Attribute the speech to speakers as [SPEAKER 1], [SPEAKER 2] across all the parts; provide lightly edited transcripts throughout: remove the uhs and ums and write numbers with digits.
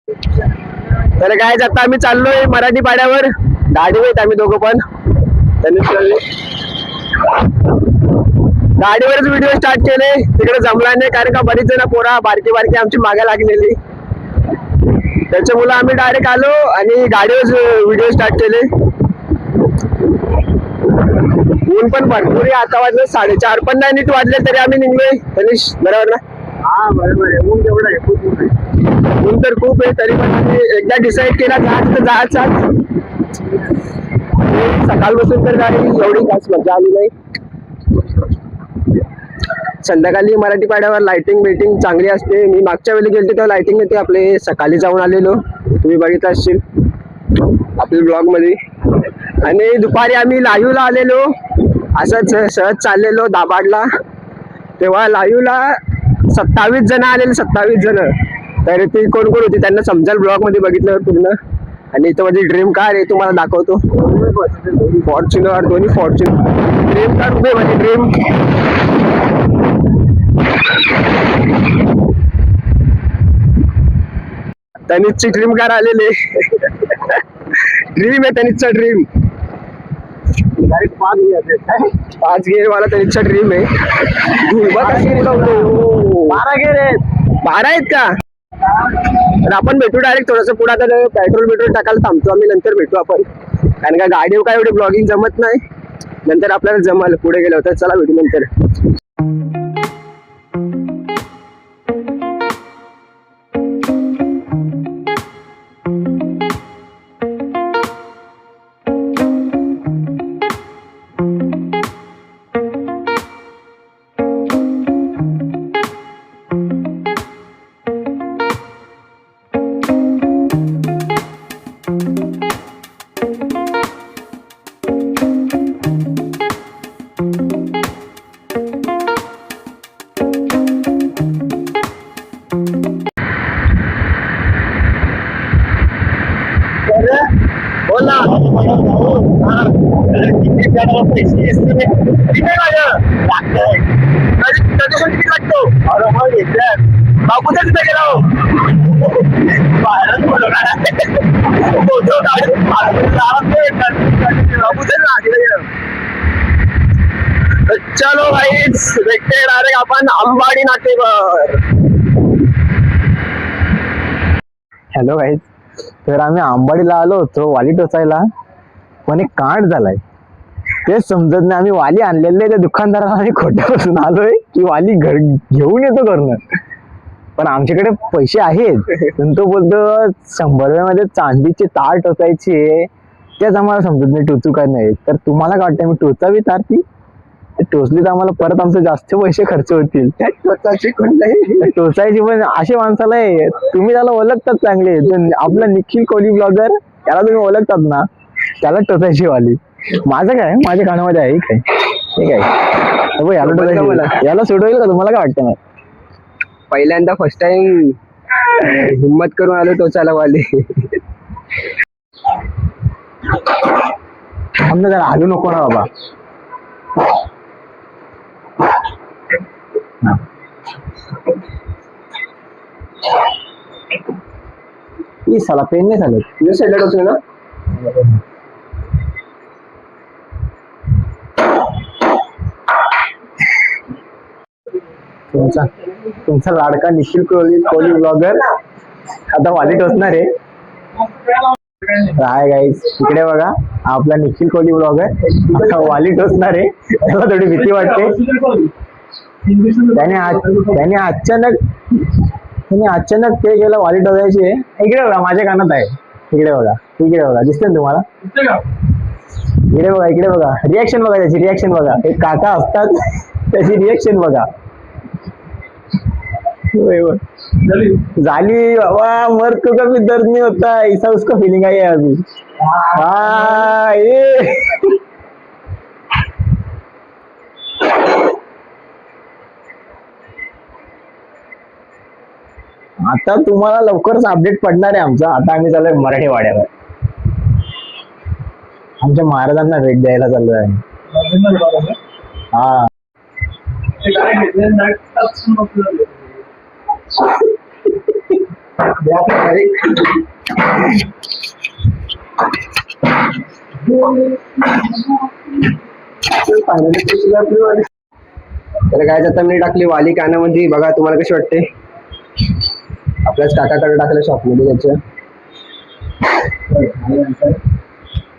[SPEAKER 1] तर काय आता आम्ही चाललोय मराठी पाड्यावर. गाडीवर आहेत आम्ही दोघं पण. गाडीवरच व्हिडिओ स्टार्ट केले. तिकडे जमला नाही कारण का बरीच जण पोरा बारकी बारकी आमची मागे लागलेली. त्याच्यामुळे आम्ही डायरेक्ट आलो आणि गाडीवर व्हिडिओ स्टार्ट केले. ऊन पण भरपूर. आता वाजले 4:30 पण नाही नीट वाजले तरी आम्ही निघलोय. तनिष बरोबर ना?
[SPEAKER 2] हा बरोबर आहे. ऊन तेवढं आहे, खूप ऊन आहे.
[SPEAKER 1] ऊन तर खूप आहे तरी पण आम्ही एकदा डिसाईड केला जायचं. सकाळपासून तर गाडी एवढी खास मजा आली नाही. संध्याकाळी मराठी पाड्यावर लाइटिंग बेटिंग चांगली असते. मी मागच्या वेळी गेलते तेव्हा लाइटिंग नव्हती. आपले सकाळी जाऊन आलेलो, तुम्ही बघितलं असशील आपल्या ब्लॉग मध्ये. आणि दुपारी आम्ही लाईव्हला आलेलो, असंच सहज चाललेलो दाभाडला. तेव्हा लाईव्हला 27 जण आलेले, 27 जण. तर ती कोण कोण होती त्यांना समजाल ब्लॉग मध्ये बघितल्यावर पूर्ण. आणि इथं माझी ड्रीम कार आहे, तुम्हाला दाखवतो. फॉर्च्युनर, दोन्ही फॉर्च्युनर. ड्रीम कार उभे माझी ड्रीम. तनिषची ड्रीम कार आलेली. ड्रीम आहे तनिषचा ड्रीम. 5 गेअर वाला तनिषचा ड्रीम आहे. 12 गेअर आहेत. 12 आहेत का? तर आपण भेटू डायरेक्ट थोडस पुढे. आता पेट्रोल टाकायला थांबतो आम्ही, नंतर भेटू आपण. कारण का गाडीवर काय एवढी ब्लॉगिंग जमत नाही. नंतर आपल्याला जमल पुढे गेलो तर. चला भेटू नंतर. बोल ना. तिकीट लागतो. बापूचा तिथे गेला. चलो भाई देखते डायरेक्ट आपण अंबाडी नाक्यावर. हॅलो गाईज, तर आम्ही अंबाडीला आलो होतो वाली टोचायला, पण एक कांड झालाय. तेच समजत नाही. आम्ही वाली आणलेले, त्या दुकानदाराला आम्ही खोट्यापासून आलोय की वाली घेऊन येतो करणं. पण आमच्याकडे पैसे आहेत, पण तो बोलतो 100 रुपयामध्ये चांदीची तार टोचायची. तेच आम्हाला समजत नाही टोचू काय नाही. तर तुम्हाला काय वाटतं, मी टोचावी तार? ती टोचली तर आम्हाला परत आमचे जास्त पैसे खर्च होतील. टोचायची पण अशा माणसाला आहे. तुम्ही त्याला ओळखतात चांगले. आपला निखिल कोहली ब्लॉगर, त्याला तुम्ही ओळखतात ना, त्याला टोचायची वाली. माझं काय, माझ्या कानामध्ये आहे काय, ठीक आहे. याला टोचायची, याला सोडवेल का? तुम्हाला काय वाटतं? ना पहिल्यांदा फर्स्ट टाइम हिम्मत करून आलो टोचायला वाली. आमचं जरा हलू नको ना बाबा. साला पेन नाही झालं तुझ्या साईडला टोचलं ना. तुमचा लाडका निखिल कोहली ब्लॉगर आता वाली टोचणार आहे. हाय गाईज, इकडे बघा, आपला निखिल कोहली ब्लॉगर आता वाली टोचणार आहे. त्याला थोडी भीती वाटते. त्याने अचानक ते गेलं वाली टोचायची. इकडे बघा, माझ्या कानात आहे. इकडे बघा, दिसते ना तुम्हाला? इकडे बघा रिॲक्शन बघा, त्याची रिॲक्शन बघा. एक काका असतात, त्याची रिॲक्शन बघा. झाली बाबा, मर तो कभी दर्द नहीं होता, ऐसा उसका फीलिंग आई है अभी. हाँ ये आता तुम्हाला लवकरच अपडेट पडणार आहे आमचा. आता आम्ही चाललोय मराठी वाड्यावर. आमच्या महाराजांना भेट द्यायला चाललोय आम्ही. हा तर काय आता मी टाकली वाली कानामध्ये. बघा तुम्हाला कशी वाटते. आपल्याच काकाकडे टाकलं शॉपमध्ये त्याच्या.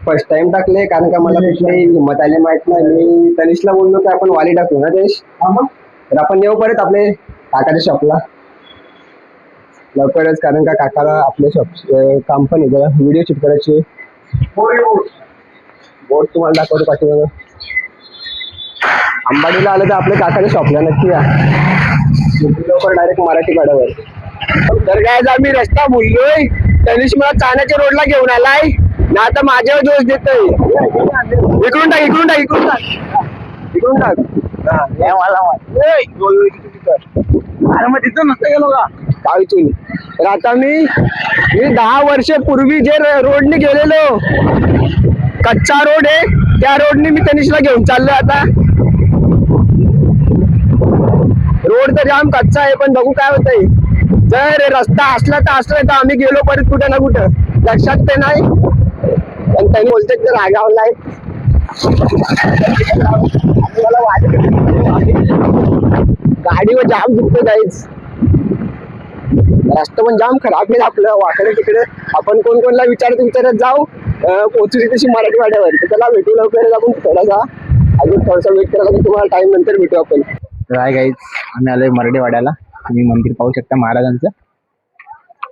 [SPEAKER 1] फर्स्ट टाइम टाकले कारण का मला कुठली हिंमत आली माहित नाही. मी तनिषला बोललो की आपण वाली टाकू ना तनिष. तर आपण येऊ परत आपले काकाच्या शॉपला लवकरच, कारण का काकाला आपल्या शॉप काम पण येतं, व्हिडिओ शूट करायची. बोट तुम्हाला दाखवतो पाठीमागं. अंबाडीला आलं तर आपल्या काकाच्या शॉपला नक्की या. लवकर डायरेक्ट मराठी पाड्यावर. तर काय आम्ही रस्ता बोललोय. तनिष मला चाण्याच्या रोडला घेऊन आलाय ना, आता माझ्यावर दोष देतोय. इकडून टाक इकडून टाक इकडून टाक इकडून टाक.
[SPEAKER 2] अरे मग तिथं नसतं गेलो का?
[SPEAKER 1] काय इथून. तर आता मी 10 वर्ष पूर्वी जे रोडने गेलेलो, कच्चा रोड आहे, त्या रोडने मी तनिषला घेऊन चाललोय आता. रोड तर जाम कच्चा आहे, पण बघू काय होतंय. जर रस्ता असला तर आम्ही गेलो परत कुठं ना कुठं. लक्षात ते नाही, पण त्यांनी बोलते तर रागावलाय. गाडीवर जाम दुखतं जायच. रस्ता पण जाम खराब आहे आपलं. वाकडे तिकडे आपण कोणला विचारत जाऊ. पोहोचली तशी मराठी वाड्यावर. तर त्याला भेटू लवकर. आपण थोडासा अजून थोडासा वेट करायला, तुम्हाला टाइम नंतर भेटू आपण.
[SPEAKER 3] राय गाईज, आम्ही आलोय मराठी वाड्याला. तुम्ही मंदिर पाहू शकता महाराजांचं.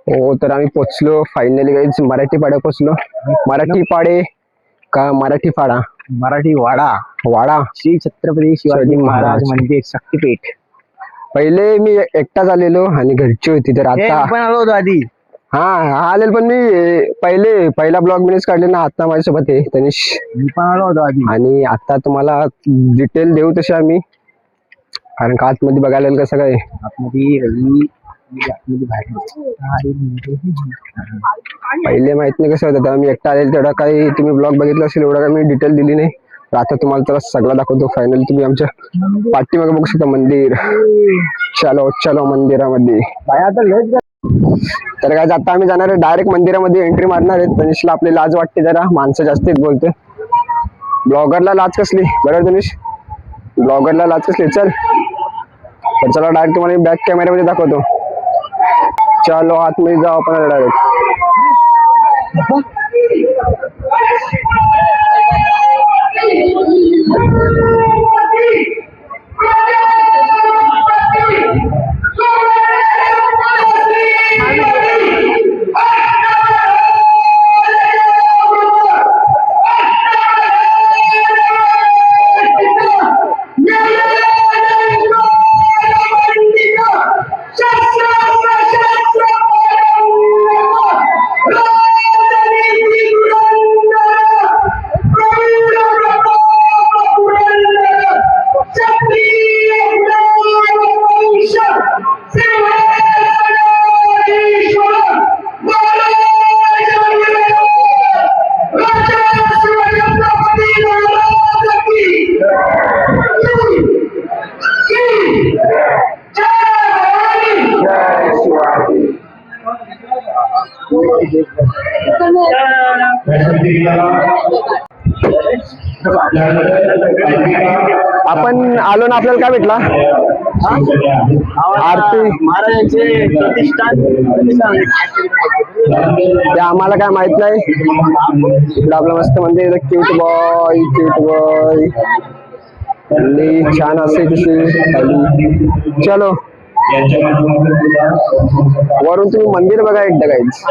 [SPEAKER 1] हो, तर आम्ही पोचलो फायनली गाईज. मराठी पाड्या पोचलो. मराठी पाडे का मराठी फाडा?
[SPEAKER 3] मराठी वाडा.
[SPEAKER 1] वाडा.
[SPEAKER 3] श्री छत्रपती शिवाजी महाराज मंदिर शक्तीपीठ.
[SPEAKER 1] पहिले मी एकटाच आलेलो आणि घरची होती. तर आता
[SPEAKER 3] आपण आलो होतो आधी.
[SPEAKER 1] हा आलेल, पण मी पहिला ब्लॉग मीच काढले ना. आता माझ्यासोबत आहे तनिष.
[SPEAKER 3] मी पण आलो होतो आधी.
[SPEAKER 1] आणि आता तुम्हाला डिटेल देऊ तसे आम्ही, कारण का आतमध्ये बघायला येईल कसं काय.
[SPEAKER 3] आतमध्ये
[SPEAKER 1] पहिले माहित नाही कसं होतं. मी एकटा आलेल तेवढा काही तुम्ही ब्लॉग बघितला असेल, एवढा काही मी डिटेल दिली नाही. तर आता तुम्हाला तर सगळं दाखवतो फायनली. तुम्ही आमच्या पाठीमागे बघू शकता मंदिर. चलो मंदिरामध्ये. तर काय आता आम्ही जाणार आहे डायरेक्ट मंदिरामध्ये एंट्री मारणार आहे. तनिषला आपली लाज वाटते जरा, माणसं जास्त आहेत बोलते. ब्लॉगरला लाज कसली बरोबर तनिष? ब्लॉगरला लाज कसली. चल तर चला डायरेक्ट तुम्हाला बॅक कॅमेऱ्यामध्ये दाखवतो. चलो आतमध्ये जाऊ आपण डायरेक्ट. आपण आलो ना, आपल्याला काय भेटला? आरती
[SPEAKER 2] महाराजांचे प्रतिष्ठान.
[SPEAKER 1] ते आम्हाला काय माहित नाही. इकडं आपलं मस्त मंदिर. क्यूट बॉय छान असे तशी. चलो वरून तुम्ही मंदिर बघा एकदा काहीच.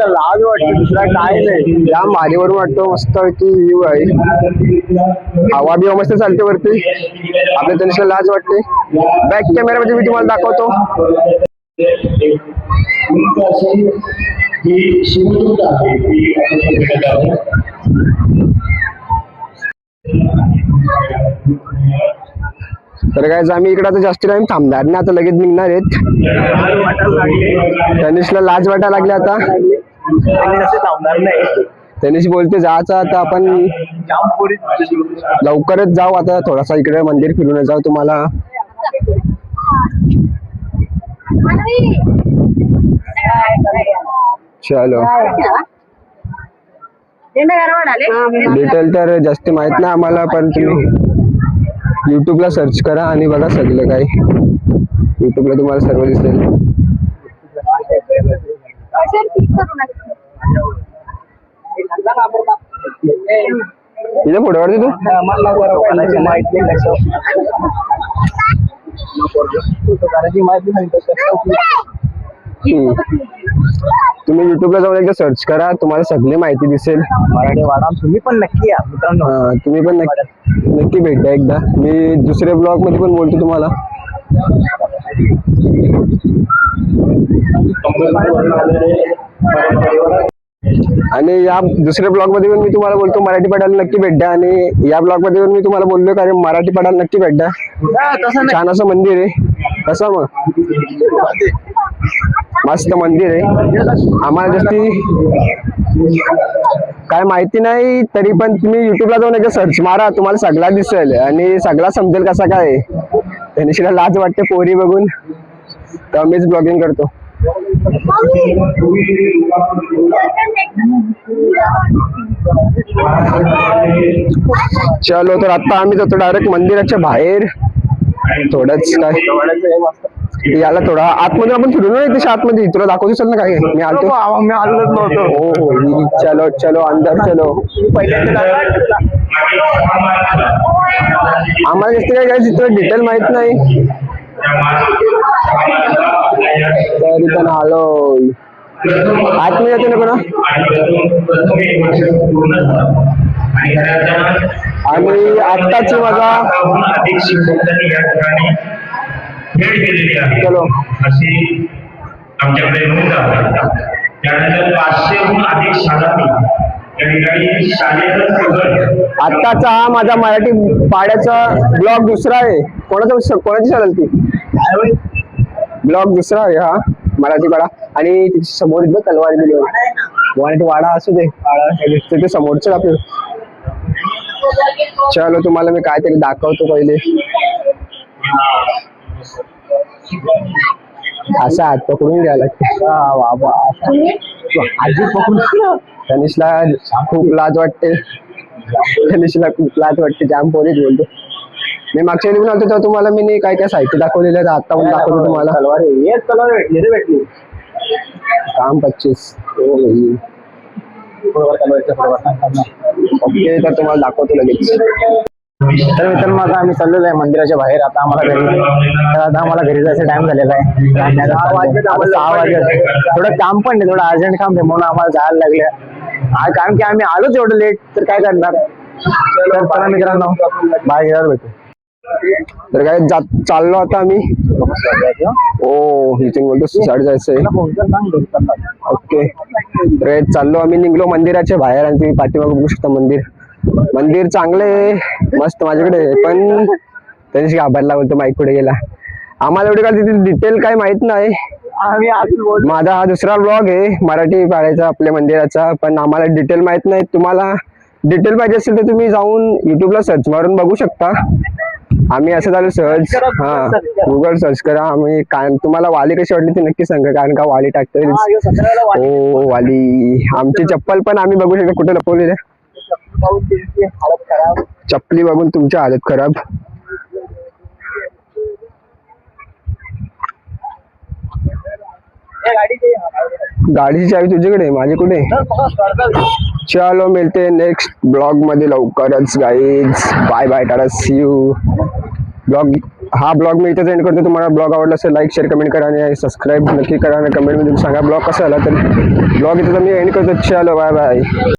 [SPEAKER 1] लाज वाटते, दुसरा काय नाही. जाम भारीवरून वाटतो. मस्त की व्ह्यू आहे. हवा बिवा मस्त चालते वरती. आपल्या तनिषला लाज वाटते. बॅक कॅमेरामध्ये मी तुम्हाला दाखवतो. तर काय आम्ही इकडे आता जास्त टाइम थांबणार नाही. आता लगेच निघणार आहेत. तनिषला लाज वाटायला लागली आता.
[SPEAKER 2] थांबणार नाही.
[SPEAKER 1] तनिष बोलते जायचं आता आपण लवकरच जाऊ आता थोडासा इकडे मंदिर फिरून जाऊ तुम्हाला चलो डिटेल तर जास्त माहित नाही आम्हाला पण तुम्ही युट्यूबला सर्च करा आणि बघा सगळं काही युट्यूबला तुम्हाला सर्व दिसेल इथे फोटो काढते तू तुम्ही युट्यूबला जाऊन एकदा सर्च करा तुम्हाला सगळी माहिती दिसेल
[SPEAKER 3] मराठी वाडा तुम्ही पण नक्की या मित्रांनो.
[SPEAKER 1] तुम्ही पण नक्की भेटा एकदा मी दुसऱ्या ब्लॉग मध्ये पण बोलतो तुम्हाला आणि या दुसऱ्या ब्लॉग मध्ये पण मी तुम्हाला बोलतो मराठी पडायला नक्की भेटा आणि या ब्लॉग मध्ये पण मी तुम्हाला बोललो कारण मराठी पडायला नक्की भेटा छान असं मंदिर आहे कसं मग मस्त मंदिर आहे आम्हाला जास्ती काय माहिती नाही तरी पण तुम्ही युट्यूबला जाऊन एकदा सर्च मारा तुम्हाला सगळा दिसेल आणि सगळा समजेल कसा काय तनिषला लाज वाटते पोरी बघून तर मीच ब्लॉगिंग करतो चलो तर आता आम्ही जातो डायरेक्ट मंदिराच्या बाहेर थोडंच काय याला थोडा आतमध्ये आपण फिरून नाही तशा आतमध्ये तुला दाखवतो चल ना काय मी आलतो
[SPEAKER 3] मी आलोच नव्हतो.
[SPEAKER 1] हो चलो चलो अंदर चलो आम्हाला जास्त काय चित्र डिटेल माहित नाही तर इथं आलो आतमध्ये जातो ना कोणा आणि आत्ताची माझा
[SPEAKER 4] भेट दिलेली आहे
[SPEAKER 1] चलो
[SPEAKER 4] अशी आमच्याकडे नोंद आहे त्यानंतर 500हून अधिक शाळांनी या ठिकाणी शालेय सगळं
[SPEAKER 1] आत्ताचा हा माझा मराठी पाड्याचा ब्लॉग दुसरा आहे कोणाची चालेल ती ब्लॉग दुसरा आहे हा मराठी पाडा आणि तिच्या समोर इथं तलवार दिली मराठी वाडा असू दे ते समोरच आपलं चलो तुम्हाला मी काहीतरी दाखवतो पहिले असा हात पकडून घ्यायला लागते आजी पकडून तनिषला खूप लाज वाटते जाम पोरीच बोलतो मी मागच्या वेळी पण आलतो तेव्हा तुम्हाला मी काय काय साहित्य दाखवलेलं आहे आता पण दाखवतो तुम्हाला
[SPEAKER 3] भेटली
[SPEAKER 1] काम 25 ओके तर तुम्हाला दाखवतो लगेच तर मित्रांनो आता आम्ही चाललेलो आहे मंदिराच्या बाहेर आता आम्हाला घरी जायचा टाइम झालेला आहे 6 वाजले थोडं काम पण नाही थोडं अर्जंट काम आहे म्हणून आम्हाला जायला लागलं कारण की आम्ही आलोच एवढं लेट तर काय करणार तर चला मित्रांनो बाय गेल्यावर भेटू तर काय चाललो आता आम्ही इथून बोलतो साडी जायचंय ओके तर चाललो आम्ही निघलो मंदिराच्या बाहेर आणि तुम्ही पाठीमागे बघू शकता मंदिर चांगले मस्त माझ्याकडे पण तरीच घाबरला बोलतो माईक पुढे गेला आम्हाला एवढे काय तिथे डिटेल काय माहित नाही माझा हा दुसरा ब्लॉग आहे मराठी पाड्याचा आपल्या मंदिराचा पण आम्हाला डिटेल माहित नाही तुम्हाला डिटेल पाहिजे असेल तर तुम्ही जाऊन युट्यूबला सर्च मारून बघू शकता आम्ही असं झालं सर्च गुगल सर्च करा आम्ही काय तुम्हाला वाली कशी वाटली ते नक्की सांगा कारण का वाली टाकतोय हो वाली आमची चप्पल पण आम्ही बघू शकतो कुठे लपवलेले चप्पली बघून तुमची हालत खराब गाडीची चावी तुझ्याकडे माझी कुठे चलो मिळते नेक्स्ट ब्लॉग मध्ये लवकरच guys bye bye tata see you हा ब्लॉग मी इथेच एंड करतो तुम्हाला ब्लॉग आवडला असेल लाईक शेअर कमेंट करा आणि सबस्क्राईब नक्की करा आणि कमेंट मध्ये सांगा ब्लॉग कसा आला तर ब्लॉग इथे मी एंड करतो चलो बाय बाय